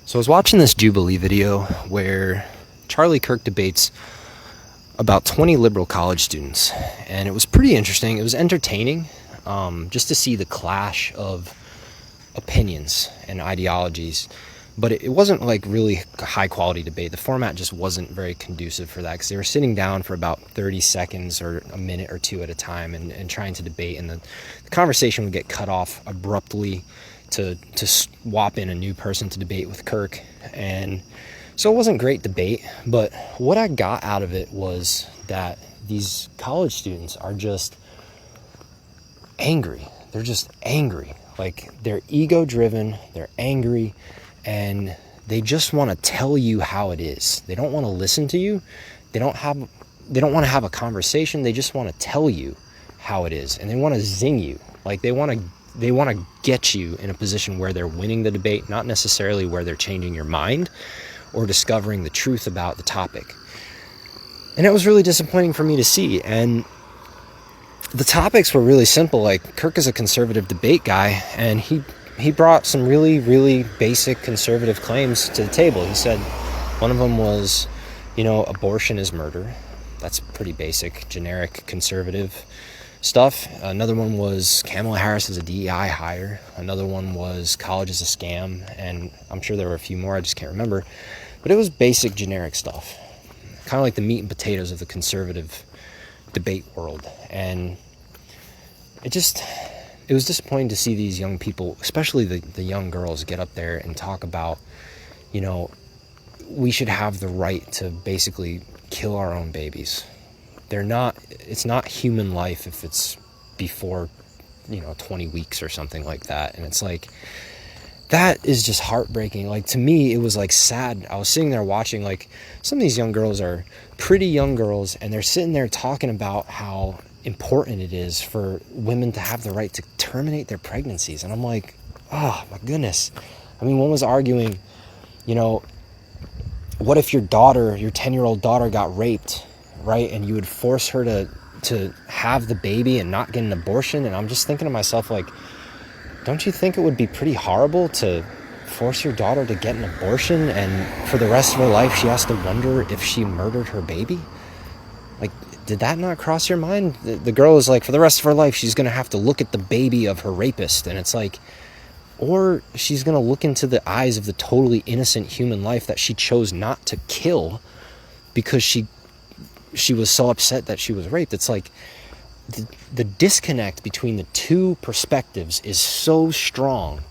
So I was watching this Jubilee video where Charlie Kirk debates about 20 liberal college students, and it was pretty interesting. It was entertaining, just to see the clash of opinions and ideologies, but it wasn't like really high quality debate. The format just wasn't very conducive for that, because they were sitting down for about 30 seconds or a minute or two at a time and trying to debate, and the conversation would get cut off abruptly to swap in a new person to debate with Kirk. And so it wasn't great debate, but what I got out of it was that these college students are just angry. They're just angry. Like, they're ego driven, they're angry, and they just want to tell you how it is. They don't want to listen to you. They don't want to have a conversation. They just want to tell you how it is, and they want to zing you. Like, they want to get you in a position where they're winning the debate, not necessarily where they're changing your mind or discovering the truth about the topic. And it was really disappointing for me to see. And the topics were really simple. Like, Kirk is a conservative debate guy, and he brought some really, really basic conservative claims to the table. He said one of them was, abortion is murder. That's pretty basic, generic conservative stuff. Another one was Kamala Harris is a DEI hire. Another one was college is a scam. And I'm sure there were a few more, I just can't remember. But it was basic, generic stuff. Kind of like the meat and potatoes of the conservative debate world. And it was disappointing to see these young people, especially the young girls, get up there and talk about, we should have the right to basically kill our own babies. It's not human life if it's before, 20 weeks or something like that. And it's like, that is just heartbreaking. Like, to me, it was like sad. I was sitting there watching, like, some of these young girls are pretty young girls, and they're sitting there talking about how important it is for women to have the right to terminate their pregnancies. And I'm like, oh my goodness. I mean, one was arguing, what if your 10-year-old daughter got raped, right? And you would force her to have the baby and not get an abortion. And I'm just thinking to myself, like, don't you think it would be pretty horrible to force your daughter to get an abortion, and for the rest of her life she has to wonder if she murdered her baby? Like, did that not cross your mind? The girl is like, for the rest of her life she's going to have to look at the baby of her rapist. And it's like, or she's going to look into the eyes of the totally innocent human life that she chose not to kill because she was so upset that she was raped. It's like the disconnect between the two perspectives is so strong,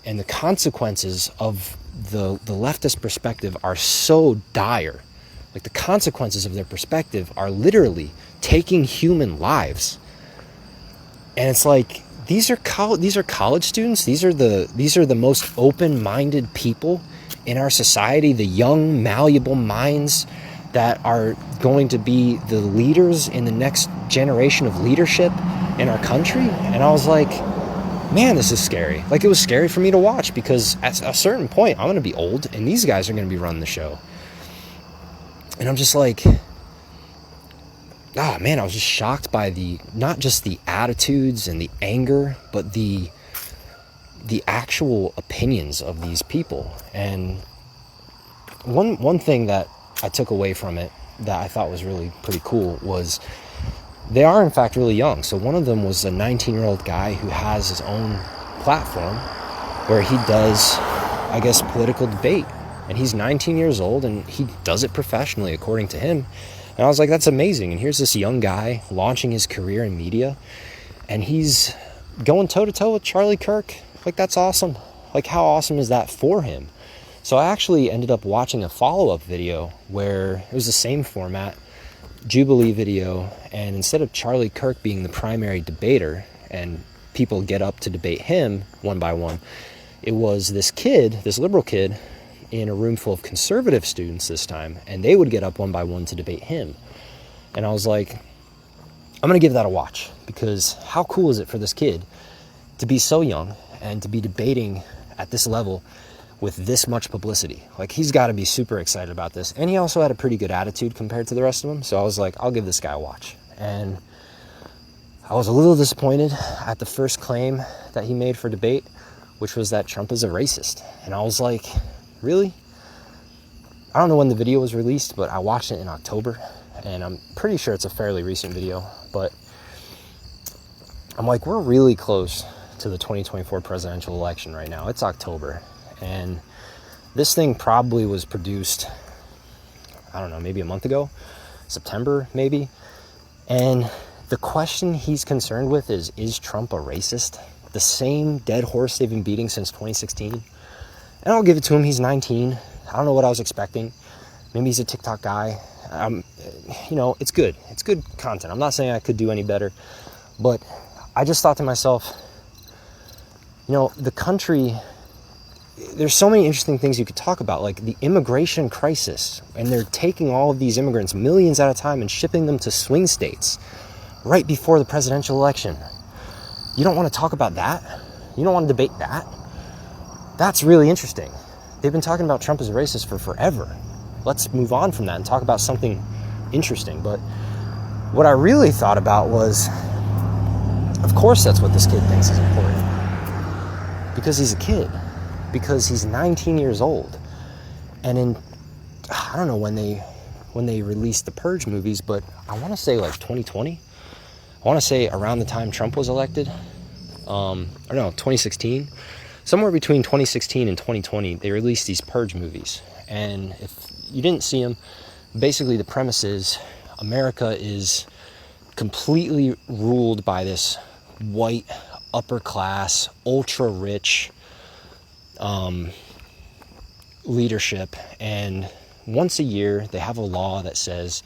and the consequences of the leftist perspective are so dire. Like, the consequences of their perspective are literally taking human lives. And it's like, these are college students. These are the most open-minded people in our society, the young, malleable minds that are going to be the leaders in the next generation of leadership in our country. And I was like, man, this is scary. Like, it was scary for me to watch, because at a certain point I'm going to be old and these guys are going to be running the show. And I'm just like, oh man, I was just shocked by not just the attitudes and the anger, but the actual opinions of these people. And one thing that I took away from it that I thought was really pretty cool was they are in fact really young. So one of them was a 19-year-old guy who has his own platform where he does, I guess, political debate. And he's 19 years old, and he does it professionally, according to him. And I was like, that's amazing. And here's this young guy launching his career in media, and he's going toe-to-toe with Charlie Kirk. Like, that's awesome. Like, how awesome is that for him? So I actually ended up watching a follow-up video where it was the same format, Jubilee video, and instead of Charlie Kirk being the primary debater and people get up to debate him one by one, it was this liberal kid, in a room full of conservative students this time, and they would get up one by one to debate him. And I was like, I'm going to give that a watch, because how cool is it for this kid to be so young and to be debating at this level with this much publicity? Like, he's got to be super excited about this. And he also had a pretty good attitude compared to the rest of them. So I was like, I'll give this guy a watch. And I was a little disappointed at the first claim that he made for debate, which was that Trump is a racist. And I was like, really? I don't know when the video was released, but I watched it in October, and I'm pretty sure it's a fairly recent video, but I'm like, we're really close to the 2024 presidential election right now. It's October, and this thing probably was produced, I don't know, maybe a month ago, September maybe, and the question he's concerned with is Trump a racist? The same dead horse they've been beating since 2016. And I'll give it to him, he's 19. I don't know what I was expecting. Maybe he's a TikTok guy. It's good. It's good content. I'm not saying I could do any better, but I just thought to myself, the country, there's so many interesting things you could talk about, like the immigration crisis, and they're taking all of these immigrants, millions at a time, and shipping them to swing states right before the presidential election. You don't want to talk about that? You don't want to debate that? That's really interesting. They've been talking about Trump as a racist for forever. Let's move on from that and talk about something interesting. But what I really thought about was, of course that's what this kid thinks is important. Because he's a kid. Because he's 19 years old. And I don't know when they released the Purge movies, but I want to say like 2020. I want to say around the time Trump was elected. 2016. Somewhere between 2016 and 2020, they released these Purge movies. And if you didn't see them, basically the premise is America is completely ruled by this white, upper class, ultra rich leadership. And once a year, they have a law that says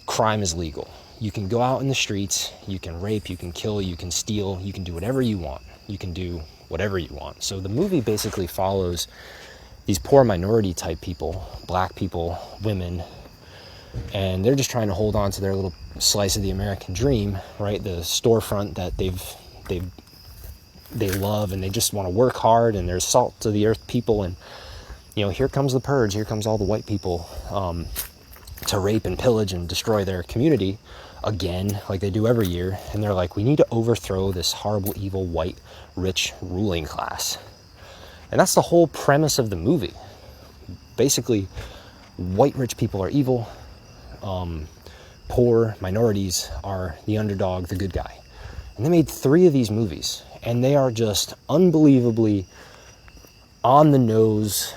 crime is legal. You can go out in the streets, you can rape, you can kill, you can steal, you can do whatever you want. You can do whatever you want. So the movie basically follows these poor minority type people, black people, women, and they're just trying to hold on to their little slice of the American dream, right? The storefront that they love, and they just want to work hard, and they're salt to the earth people. And here comes the purge, here comes all the white people to rape and pillage and destroy their community again, like they do every year. And they're like, we need to overthrow this horrible, evil, white, rich ruling class. And that's the whole premise of the movie. Basically, white rich people are evil, poor minorities are the underdog, the good guy. And they made 3 of these movies, and they are just unbelievably on the nose,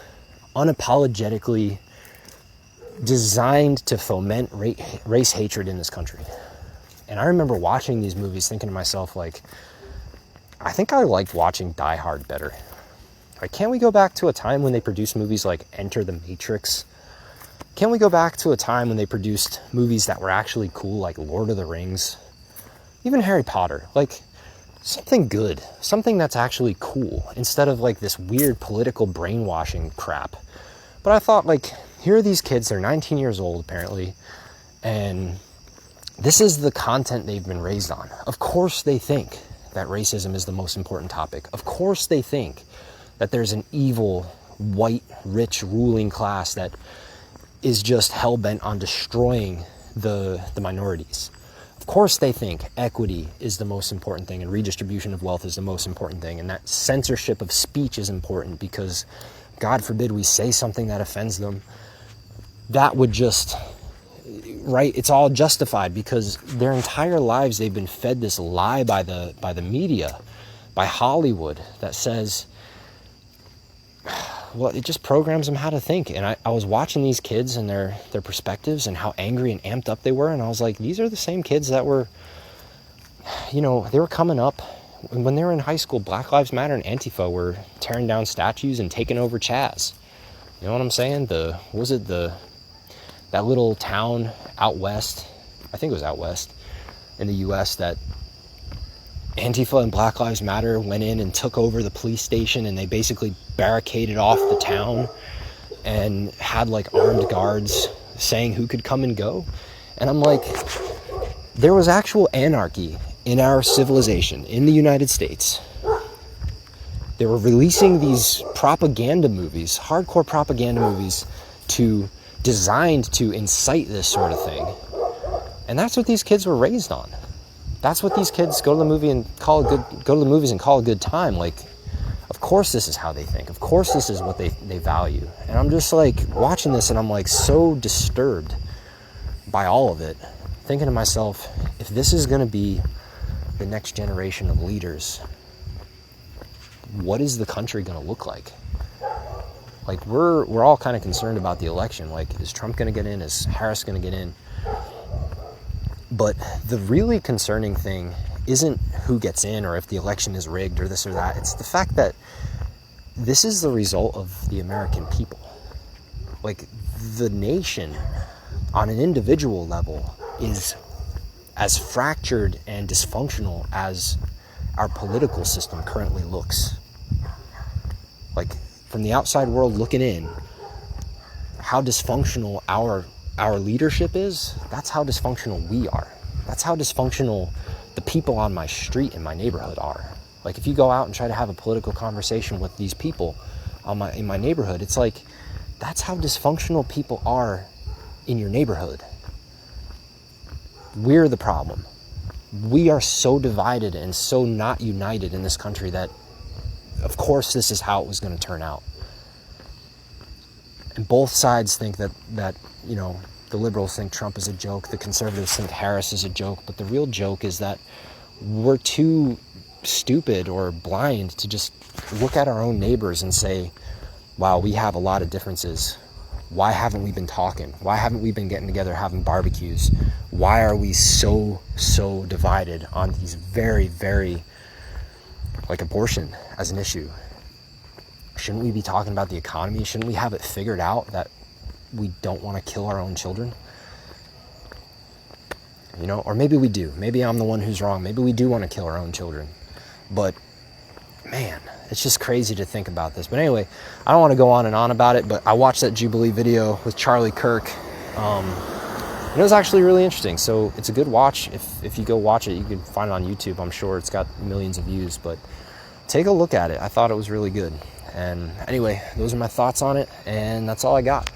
unapologetically designed to foment race hatred in this country. And I remember watching these movies thinking to myself, like, I think I liked watching Die Hard better. Like, can't we go back to a time when they produced movies like Enter the Matrix? Can't we go back to a time when they produced movies that were actually cool, like Lord of the Rings? Even Harry Potter. Like, something good. Something that's actually cool, instead of like this weird political brainwashing crap. But I thought, like, here are these kids, they're 19 years old apparently, and this is the content they've been raised on. Of course they think that racism is the most important topic. Of course they think that there's an evil, white, rich ruling class that is just hell-bent on destroying the minorities. Of course they think equity is the most important thing, and redistribution of wealth is the most important thing, and that censorship of speech is important because, God forbid, we say something that offends them. That would just, right, it's all justified because their entire lives they've been fed this lie by the media, by Hollywood, that says, well, it just programs them how to think. And I was watching these kids and their perspectives and how angry and amped up they were, and I was like, these are the same kids that were, they were coming up when they were in high school. Black Lives Matter and Antifa were tearing down statues and taking over Chaz. You know what I'm saying? That little town out west, I think it was out west in the US, that Antifa and Black Lives Matter went in and took over the police station, and they basically barricaded off the town and had like armed guards saying who could come and go. And I'm like, there was actual anarchy in our civilization in the United States. They were releasing these propaganda movies, hardcore propaganda movies, designed to incite this sort of thing. And that's what these kids were raised on. That's what these kids go to the movies and call a good time. Like, Of course this is how they think. Of course this is what they value. And I'm just like watching this and I'm like so disturbed by all of it, thinking to myself, if this is going to be the next generation of leaders, what is the country going to look like? Like we're all kind of concerned about the election. Like, is Trump going to get in? Is Harris going to get in? But the really concerning thing isn't who gets in or if the election is rigged or this or that. It's the fact that this is the result of the American people. Like, the nation on an individual level is as fractured and dysfunctional as our political system currently looks. Like, from the outside world looking in, how dysfunctional our leadership is, that's how dysfunctional we are. That's how dysfunctional the people on my street in my neighborhood are. Like, if you go out and try to have a political conversation with these people in my neighborhood, it's like, that's how dysfunctional people are in your neighborhood. We're the problem. We are so divided and so not united in this country that, of course, this is how it was going to turn out. And both sides think that the liberals think Trump is a joke, the conservatives think Harris is a joke, but the real joke is that we're too stupid or blind to just look at our own neighbors and say, wow, we have a lot of differences. Why haven't we been talking? Why haven't we been getting together having barbecues? Why are we so divided on these very, very, like, abortion as an issue? Shouldn't we be talking about the economy? Shouldn't we have it figured out that we don't want to kill our own children? Or maybe we do. Maybe I'm the one who's wrong. Maybe we do want to kill our own children. But, man, it's just crazy to think about this. But anyway, I don't want to go on and on about it, but I watched that Jubilee video with Charlie Kirk. And it was actually really interesting. So it's a good watch. If you go watch it, you can find it on YouTube. I'm sure it's got millions of views. But take a look at it. I thought it was really good. And anyway, those are my thoughts on it. And that's all I got.